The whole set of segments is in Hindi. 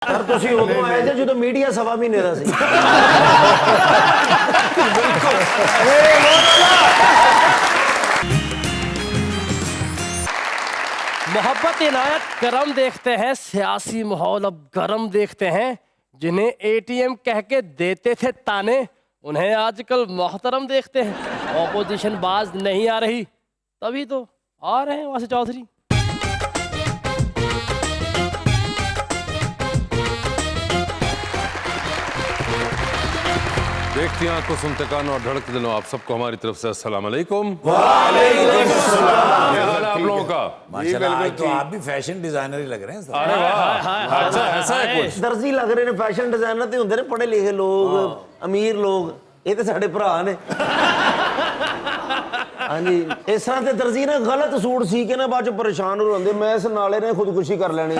सर ਤੁਸੀਂ ਉਦੋਂ ਆਏ ਜੇ ਜਦੋਂ ਮੀਡੀਆ ਸਵਾ ਮਹੀਨੇ ਦਾ ਸੀ। मोहब्बत इनायत करम देखते हैं, सियासी माहौल अब गरम देखते हैं। जिन्हें एटीएम कह के देते थे ताने, उन्हें आजकल मोहतरम देखते हैं। ऑपोजिशन बाज नहीं आ रही, तभी तो आ रहे हैं वासी चौधरी। देखती आंखों, सुनते कानों और धड़कते दिलों, आप सबको हमारी तरफ से अस्सलाम वालेकुम। वालेकुम अस्सलाम। क्या हाल है आप लोगों का? माशाल्लाह, आज तो आप भी फैशन डिजाइनर ही लग रहे हैं सर। अरे वाह, अच्छा ऐसा है कुछ। ਦਰਜੀ ਲੱਗ ਰਹੇ ਨੇ, ਫੈਸ਼ਨ ਡਿਜ਼ਾਈਨਰ ਤੇ ਹੁੰਦੇ ਨੇ ਪੜ੍ਹੇ ਲਿਖੇ ਲੋਕ, ਅਮੀਰ ਲੋਕ। ਇਹ ਤੇ ਸਾਡੇ ਭਰਾ ਨੇ। ਹਾਂਜੀ, ਇਸ ਤਰ੍ਹਾਂ ਤੇ ਦਰਜੀ ਨੇ ਗਲਤ ਸੂਟ ਸੀ ਕੇ ਨਾ ਬਾਅਦ ਚ ਪਰੇਸ਼ਾਨ ਹੋ ਜਾਂਦੇ। ਮੈਂ ਇਸ ਨਾਲੇ ਨੇ ਖੁਦਕੁਸ਼ੀ ਕਰ ਲੈਣੀ।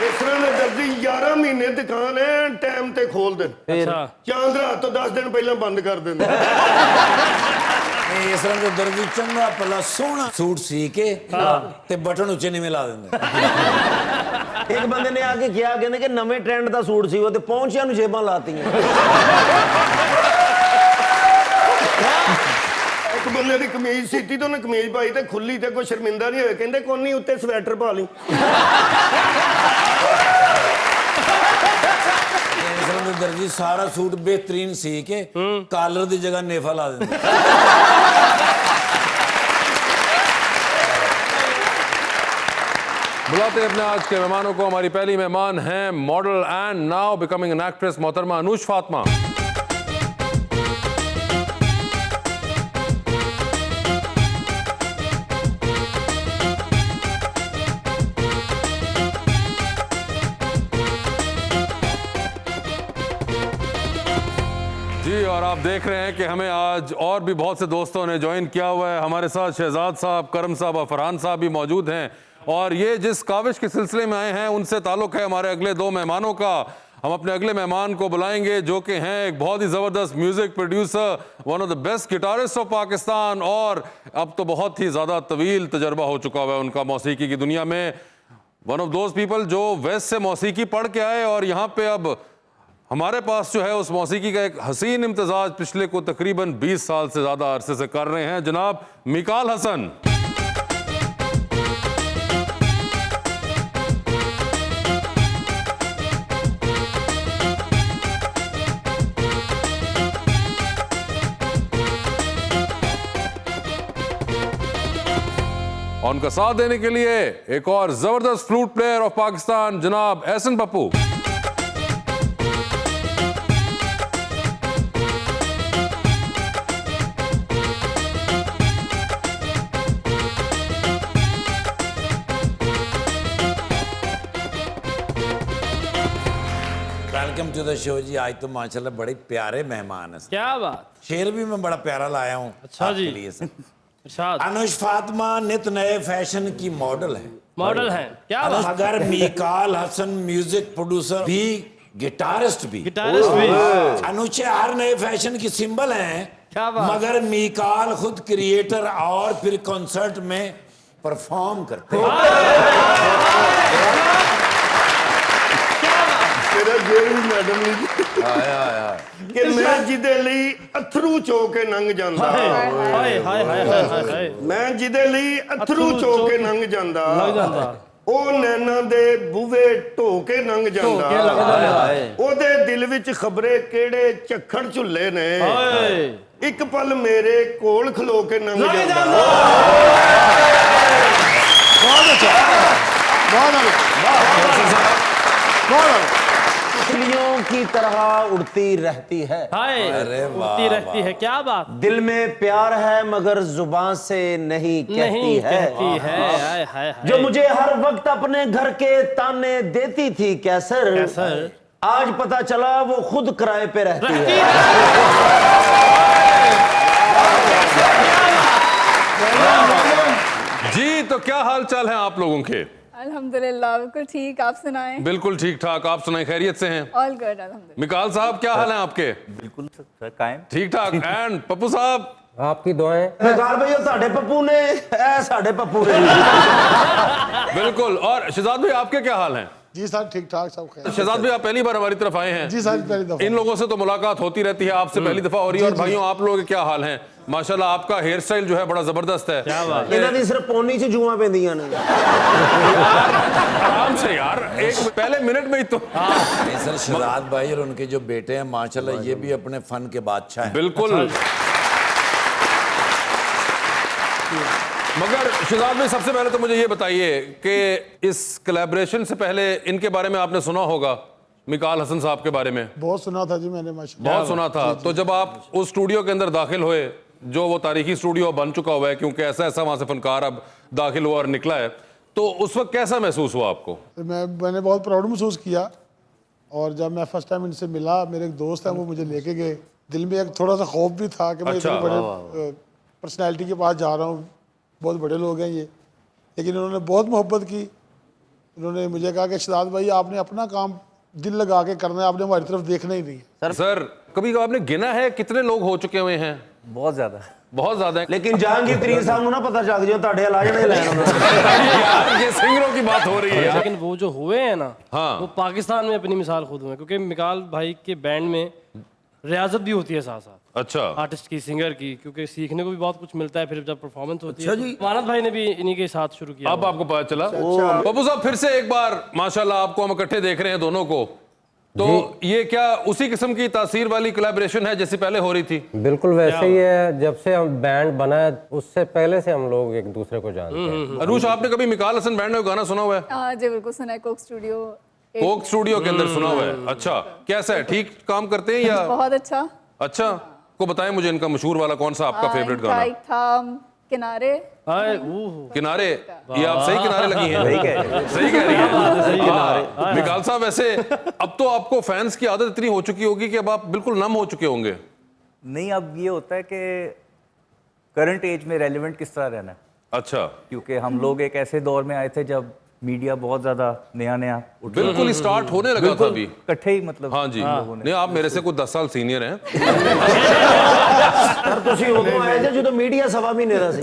ਇਸ ਤਰ੍ਹਾਂ ਦੇ ਦਰਜੀ 11 ਮਹੀਨੇ ਦੁਕਾਨ ਐ ਟਾਈਮ ਤੇ ਖੋਲ ਦੇ। अच्छा, ਚਾਂਦ ਰਾਤ ਤੋਂ 10 ਦਿਨ ਪਹਿਲਾਂ ਬੰਦ ਕਰ ਦਿੰਦੇ। ਇਸ ਤਰ੍ਹਾਂ ਦੇ ਦਰਜੀ ਚੰਗਾ ਭਲਾ ਸੋਹਣਾ ਸੂਟ ਸੀ ਕੇ ਤੇ ਬਟਨ ਉੱਚੇ ਨੀਵੇਂ ਲਾ ਦਿੰਦੇ। ਇੱਕ ਬੰਦੇ ਨੇ ਆ ਕੇ ਕਿਹਾ, ਕਹਿੰਦੇ ਕਿ ਨਵੇਂ ਟ੍ਰੈਂਡ ਦਾ ਸੂਟ ਸੀ ਉਹ ਤੇ ਪਹੁੰਚਿਆਂ ਨੂੰ ਜੇਬਾਂ ਲਾਤੀਆਂ। ਇੱਕ ਬੰਦੇ ਦੀ ਕਮੀਜ਼ ਸੀਤੀ ਤੇ ਉਹਨੇ ਕਮੀਜ਼ ਪਾਈ ਤੇ ਖੁੱਲੀ ਤੇ ਕੋਈ ਸ਼ਰਮਿੰਦਾ ਨਹੀਂ ਹੋਏ। ਕਹਿੰਦੇ ਕੋਈ ਨਹੀਂ, ਉੱਤੇ ਸਵੈਟਰ ਪਾ ਲਈ। ਇਸ ਤਰ੍ਹਾਂ ਦੇ ਦਰਜੀ ਸਾਰਾ ਸੂਟ ਬਿਹਤਰੀਨ ਸੀ ਕੇ ਕਾਲਰ ਦੀ ਜਗ੍ਹਾ ਨੇਫਾ ਲਾ ਦਿੰਦੇ। बुलाते हैं अपने आज के मेहमानों को। हमारी पहली मेहमान हैं model and now becoming an actress मोहतरमा अनुष फातिमा। जी, और आप देख रहे हैं कि हमें आज और भी बहुत से दोस्तों ने ज्वाइन किया हुआ है। हमारे साथ शहजाद साहब, करम साहब और फरहान साहब भी मौजूद हैं। और ये जिस काविश के सिलसिले में आए हैं उनसे ताल्लुक़ है हमारे अगले दो मेहमानों का। हम अपने अगले मेहमान को बुलाएंगे जो कि हैं एक बहुत ही ज़बरदस्त music producer, one of the best guitarist of Pakistan, और अब तो बहुत ही ज़्यादा तवील तजर्बा हो चुका हुआ है उनका मौसीकी की दुनिया में। वन ऑफ दोज पीपल जो वेस्ट से मौसीकी पढ़ के आए और यहाँ पे अब हमारे पास जो है उस मौसीकी का एक हसीन इम्तिजाज पिछले को तकरीबन 20 साल से ज़्यादा अरसे से कर रहे हैं, जनाब मिकाल हसन। और उनका साथ देने के लिए एक और जबरदस्त फ्लूट प्लेयर ऑफ पाकिस्तान, जनाब Ehsan Pappu. Welcome to the show ji. आज तो माशाल्लाह बड़े प्यारे मेहमान हैं। क्या बात। शेर भी मैं बड़ा प्यारा लाया हूँ। अच्छा जी। आपके लिए सर। इरशाद। अनुष फातिमा नित नए फैशन की मॉडल है। मॉडल हैं, क्या बात। मगर मिकाल हसन म्यूजिक प्रोड्यूसर भी, गिटारिस्ट भी। गिटारिस्ट भी। अनुचे हर नए फैशन की सिंबल हैं, क्या बात। मगर मिकाल खुद क्रिएटर और फिर कॉन्सर्ट में परफॉर्म करते हैं। ਮੇਰਾ ਜੇਲ੍ਹ ਵੀ ਮੈਡਮ ਨਹੀਂ ਕਿ ਮੈਂ ਜਿਹਦੇ ਲਈ ਅਥਰੂ ਚੋ ਕੇ ਲੰਘ ਜਾਂਦਾ। हाय हाय हाय हाय हाय। ਮੈਂ ਜਿਹਦੇ ਲਈ ਅਥਰੂ ਚੋ ਕੇ ਲੰਘ ਜਾਂਦਾ। लग जाता। ਉਹ ਨੈਣਾ ਦੇ ਬੂਵੇ ਢੋ ਕੇ ਲੰਘ ਜਾਂਦਾ। के लग जाता। ਉਹਦੇ ਦਿਲ ਵਿੱਚ ਖਬਰੇ ਕਿਹੜੇ ਝੱਖੜ ਝੁੱਲੇ ਨੇ। हाय। ਇੱਕ ਪਲ ਮੇਰੇ ਕੋਲ ਖਲੋ ਕੇ ਲੰਘ ਜਾਂਦਾ। बहुत अच्छा। तितलियों की तरह उड़ती रहती है, हाय। अरे वाह, उड़ती रहती है, क्या बात। दिल में प्यार है मगर जुबान से नहीं कहती नहीं है। कहती है। हाय हाय हाय। जो मुझे हर वक्त अपने घर के ताने देती थी कैसर, कैसर। आज पता चला वो खुद किराए पे रहती है। जी, तो क्या हाल चाल है आप लोगों के? अल्हम्दुलिल्लाह बिल्कुल ठीक। आप सुनाएं। बिल्कुल ठीक ठाक। आप सुनाए, खैरियत से हैं? ऑल गुड अल्हम्दुलिल्लाह। मिकाल साहब क्या हाल है आपके? बिल्कुल सर कायम। ठीक ठाक। एंड पप्पू साहब आपकी दुआएं। निकाल भाई ਉਹ ਤੁਹਾਡੇ ਪੱਪੂ ਨੇ ਇਹ ਸਾਡੇ ਪੱਪੂ ਨੇ बिल्कुल। और शहजाद भाई आपके क्या हाल हैं? जी सर ठीक ठाक सब खैर। शहजाद भाई आप पहली बार हमारी तरफ आए हैं। जी सर पहली दफा। इन लोगों से तो मुलाकात होती रहती है, आपसे पहली दफा हो रही है। और भाइयों आप लोगों के क्या हाल हैं? माशाल्लाह आपका हेयर स्टाइल जो है बड़ा जबरदस्त है। ਇਹਨਾਂ ਦੀ ਸਿਰਫ ਪੌਣੀ 'ਚ ਜੂਆਂ ਪੈਂਦੀਆਂ ਨੇ आराम से यार, एक पहले मिनट में ही तो नहीं सर, शहजाद भाई और उनके जो बेटे हैं माशाल्लाह ये भी अपने फन के बादशाह हैं। बिल्कुल। मगर शहजाद भाई सबसे पहले तो मुझे ये बताइए कि इस कोलैबोरेशन से पहले इनके बारे में आपने सुना होगा, मिकाल हसन साहब के बारे में बहुत सुना था जी मैंने माशाल्लाह। बहुत सुना था। तो जब आप उस स्टूडियो के अंदर दाखिल हुए, जो वो तारीखी स्टूडियो बन चुका हुआ है, क्योंकि ऐसा ऐसा वहां से फनकार अब दाखिल हुआ और निकला है, तो उस वक्त कैसा महसूस हुआ आपको? मैंने बहुत प्राउड महसूस किया। और जब मैं फर्स्ट टाइम इनसे मिला, मेरे एक दोस्त है वो मुझे लेके गए। दिल में एक थोड़ा सा खौफ भी था कि मैं अच्छा, इतने बड़े पर्सनैलिटी के पास जा रहा हूँ, बहुत बड़े लोग हैं ये। लेकिन उन्होंने बहुत मोहब्बत की। उन्होंने मुझे कहा कि शहजाद भाई आपने अपना काम दिल लगा के करना है, आपने हमारी तरफ देखना ही नहीं है। सर कभी आपने गिना है कितने लोग हो चुके हुए हैं? बहुत ज्यादा। बहुत ज्यादा है। ਲੇਕਿਨ ਜਹਾਂਗੀਰ ਤਰੀਨ ਸਾਹਿਬ ਨੂੰ ਨਾ ਪਤਾ ਚੱਲ ਜਿਓ ਤੁਹਾਡੇ ਆ ਜਾਣੇ ਲੈਣ ਉਹਨਾਂ यार ये सिंगरों की बात हो रही है यार। लेकिन वो जो हुए हैं ना, हाँ। वो पाकिस्तान में अपनी मिसाल खुद हुए हैं। क्योंकि मिकाल भाई के बैंड में रियाजत भी होती है साथ साथ, अच्छा, आर्टिस्ट की, सिंगर की, क्योंकि सीखने को भी बहुत कुछ मिलता है फिर जब परफॉर्मेंस होती है। मानद भाई ने भी इन्हीं के साथ शुरू किया। अब आपको पता चला। पप्पू साहब फिर से एक बार माशाल्लाह आपको हम इकट्ठे देख रहे हैं दोनों को, तो ये क्या उसी किस्म की तासीर वाली कोलैबोरेशन है जैसे पहले हो रही थी? बिल्कुल वैसे ही है। जब से हम बैंड बना है उससे पहले से हम लोग एक दूसरे को जानते हैं। अरूश आपने कभी मिकाल हसन बैंड में गाना सुना हुआ है? जी बिल्कुल सुना है, कोक स्टूडियो। कोक स्टूडियो के अंदर सुना हुआ है। अच्छा, कैसा है, ठीक काम करते हैं या? बहुत अच्छा। अच्छा, को बताएं मुझे इनका मशहूर वाला कौन सा आपका फेवरेट गाना? एक था किनारे। किनारे। ये आप सही किनारे लगी हैं। सही कह रही हैं। सही किनारे। मिकाल साहब वैसे अब तो आपको फैंस की आदत इतनी हो चुकी होगी कि अब आप बिल्कुल नम हो चुके होंगे। नहीं, अब ये होता है कि करंट एज में रेलेवेंट किस तरह रहना है। अच्छा, क्योंकि हम लोग एक ऐसे दौर में आए थे जब मीडिया बहुत ज्यादा नया बिल्कुल स्टार्ट होने लगा था अभी इकट्ठे ही, मतलब हाँ जी। नहीं, आप मेरे से कुछ 10 साल सीनियर हैं। ਸਰ ਤੁਸੀਂ ਉਦੋਂ ਆਏ ਜੇ ਜਦੋਂ ਮੀਡੀਆ ਸਵਾ ਮਹੀਨੇ ਦਾ ਸੀ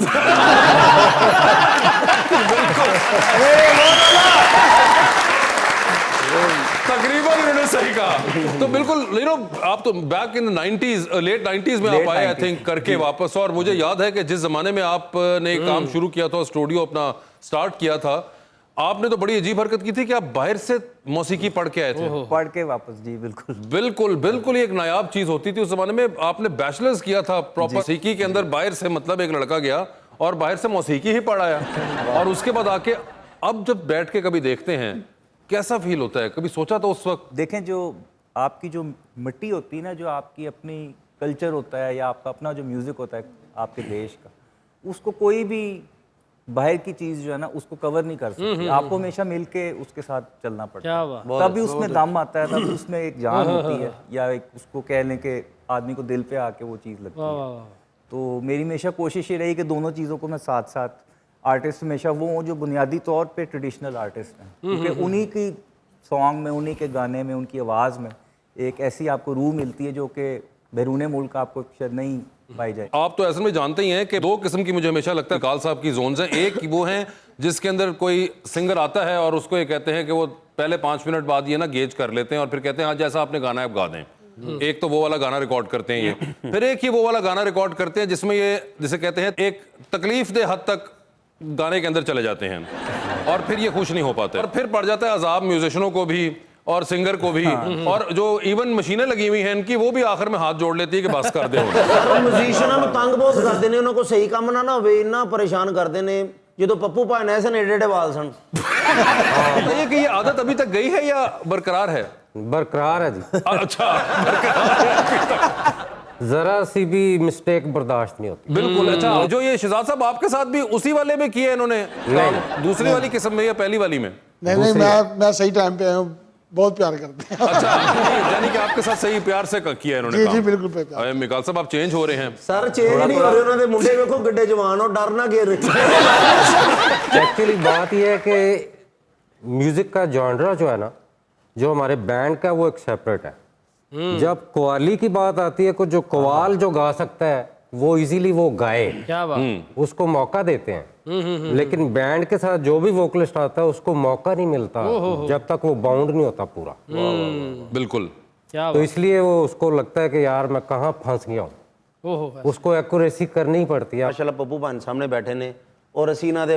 तकरीबन इन्होंने सही कहा। तो बिल्कुल यू नो आप तो back in 90s, late 90s में आप आए आई थिंक करके वापस। और मुझे याद है कि जिस जमाने में आपने काम शुरू किया था, स्टूडियो अपना स्टार्ट किया था, आपने तो बड़ी अजीब हरकत की थी कि आप बाहर से मौसीकी पढ़ के आए थे। पढ़ के वापस। जी बिल्कुल बिल्कुल बिल्कुल, एक नायाब चीज होती थी उस जमाने में। आपने बैचलर्स किया था प्रॉपर मौसीकी के अंदर, बाहर से मतलब एक लड़का गया और बाहर से मौसीकी ही पढ़ाया, और उसके बाद आके अब जब बैठ के कभी देखते हैं कैसा फील होता है? कभी सोचा था उस वक्त? देखें, जो आपकी जो मिट्टी होती है ना, जो आपकी अपनी कल्चर होता है या आपका अपना जो म्यूजिक होता है आपके देश का, उसको कोई भी बाहर की चीज जो है ना उसको कवर नहीं कर सकती। आपको हमेशा मिलके उसके साथ चलना पड़ता क्या है, बात। तभी उसमें दम आता है, तभी उसमें एक जान होती है, या एक उसको कह लें कि आदमी को दिल पे आके वो चीज़ लगती है। तो मेरी हमेशा कोशिश ये रही कि दोनों चीज़ों को मैं साथ साथ, आर्टिस्ट हमेशा वो हों जो बुनियादी तौर पे ट्रेडिशनल आर्टिस्ट हैं, क्योंकि उन्हीं की सॉन्ग में, उन्हीं के गाने में, उनकी आवाज़ में एक ऐसी आपको रूह मिलती है जो कि बैरून मुल्क आपको शायद नहीं पाई जाए। आप तो ऐसे में जानते ही हैं कि दो किस्म की मुझे हमेशा लगता है काल साहब की जोन्स हैं। एक वो हैं जिसके अंदर कोई सिंगर आता है और उसको ये कहते हैं कि वो पहले 5 मिनट बाद ये ना गेज कर लेते हैं और फिर कहते हैं हाँ जैसा आपने गाना है आप गा दें। एक तो वो वाला गाना रिकॉर्ड करते हैं ये। फिर एक ही वो वाला गाना रिकॉर्ड करते हैं जिसमें ये जिसे कहते हैं एक तकलीफ दे हद तक गाने के अंदर चले जाते हैं और फिर ये खुश नहीं हो पाते और फिर पड़ जाता है अजाब म्यूजिशियनों को भी और सिंगर को भी। और जो इवन मशीनें लगी हुई हैं इनकी, वो भी आखिर में हाथ जोड़ लेती है कि बस कर दे। म्यूजिशियਨਾਂ ਨੂੰ ਤੰਗ ਬਹੁਤ ਕਰਦੇ ਨੇ, ਉਹਨਾਂ ਕੋ ਸਹੀ ਕੰਮ ਨਾ ਹੋਵੇ ਇੰਨਾ ਪਰੇਸ਼ਾਨ ਕਰਦੇ ਨੇ। ਜਦੋਂ ਪੱਪੂ ਭਾਈ ਨੇ ਸਨ ਏਡੇ ਵਾਲ ਸਨ। बताइए कि ये आदत अभी तक गई है या बरकरार है? बरकरार है जी। अच्छा, बरकरार जरा सी भी मिस्टेक बर्दाश्त नहीं होती। बिल्कुल। अच्छा, जो ये शहजाद साहब आपके साथ भी उसी वाले में किया है इन्होंने काम? दूसरी वाली किस्म में या पहली वाली में? नहीं, मैं सही टाइम पे आया हूँ, बहुत प्यार करते हैं। अच्छा, यानी कि आपके साथ सही प्यार से किया है इन्होंने जी काम। जी बिल्कुल प्यार। अरे मिकाल साहब आप चेंज हो रहे हैं। सर चेंज नहीं हो रहे, ਉਹਨਾਂ ਦੇ ਮੁੰਡੇ ਵੇਖੋ ਗੱਡੇ ਜਵਾਨ ਹੋ, डर ना गिर। एक्चुअली बात यह है कि म्यूजिक का जॉनरा जो है ना, जो हमारे बैंड का, वो एक सेपरेट है। जब कव्वाली की बात आती है, को जो कव्वाल जो गा सकता है वो इजीली वो गाए, क्या बात। उसको मौका देते हैं। लेकिन बैंड के साथ जो भी वोकलिस्ट आता है उसको मौका नहीं मिलता जब तक वो बाउंड नहीं होता पूरा। बिल्कुल। क्या तो इसलिए वो उसको लगता है कि यार मैं कहाँ फंस गया हूँ, बात। उसको एक्यूरेसी करनी ही पड़ती है। माशाल्लाह पप्पू भान सामने बैठे ने और ਅਸੀਂ ਇਹਨਾਂ ਦੇ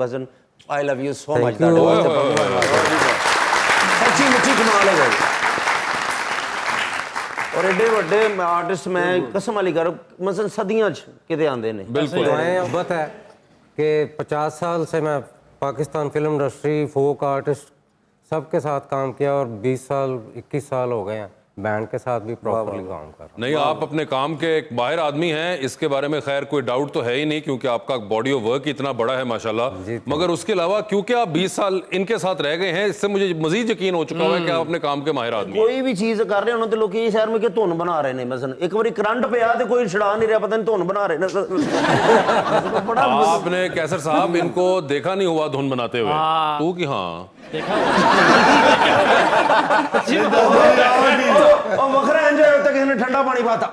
ਬਸ ਆਈ ਲਵ ਯੂ ਸੋ ਮਚ ਤੁਹਾਡੇ ਵਾਸਤੇ ਪੱਪੂ ਭਾਨ ਸੱਚੀ ਮੁੱਚੀ ਕਮਾਲ ਹੈ ਭਾਈ। और एडे ਵੱਡੇ आर्टिस्ट मैं कसम वाली कर मसलन सदियां च किते आंदे ने। बिल्कुल। मोहब्बत है कि 50 साल से मैं Pakistan film industry folk artist सबके साथ काम किया और 20 साल 21 साल हो गए हैं बैंड के साथ भी प्रॉपर्ली काम कर रहा हूं। नहीं, आप अपने काम के एक माहिर आदमी हैं, इसके बारे में खैर कोई डाउट तो है ही नहीं क्योंकि आपका बॉडी ऑफ वर्क इतना बड़ा है माशाल्लाह। मगर उसके अलावा क्योंकि आप 20 साल इनके साथ रह गए हैं, इससे मुझे मजीद यकीन हो चुका है कि आप अपने काम के माहिर आदमी हैं। कोई भी चीज कर रहे हो तो लोग ये शहर में कि धुन बना रहे ने मसलन एक बारी करंट पिया तो कोई छड़ा नहीं रहा पता नहीं धुन बना रहे ने बड़ा। आपने कैसर साहब इनको देखा नहीं हुआ धुन बनाते हुए? तू कि हाँ देखा और वखरा एंजॉय होता किसी ने ठंडा पानी पाता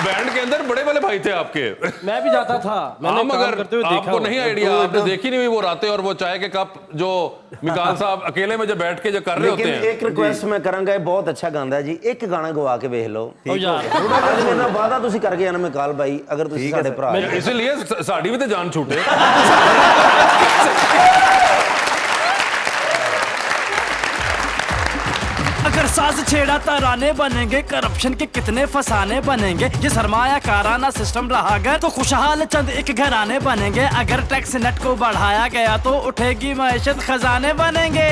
बैंड के अंदर बड़े वाले भाई थे आपके। मैं भी जाता था, मैंने काम मगर करते हुए देखा आपको हुआ। नहीं आइडिया, आपने देखी नहीं हुई वो रातें और वो चाय के कप जो मिकाल साहब अकेले में जो बैठ के जो कर रहे होते लेकिन हैं। एक रिक्वेस्ट मैं करांगा ये बहुत अच्छा गांदा जी एक गाना गवा के वेख लो ओ यार ਅੱਜ ਮੇਰੇ ਨਾਲ ਵਾਦਾ ਤੁਸੀਂ ਕਰਕੇ ਜਾਣਾ ਮਿਕਾਲ ਭਾਈ ਅਗਰ ਤੁਸੀਂ ਸਾਡੇ ਭਰਾ ਹੋ। इसलिए साड़ी भी तो जान छूटे। अगर साज छेड़ा तराने बनेंगे, करप्शन के कितने फसाने बनेंगे। ये सरमाया काराना सिस्टम रहा अगर तो खुशहाल चंद एक घराने बनेंगे। अगर टैक्स नेट को बढ़ाया गया तो उठेगी मैशत खजाने बनेंगे।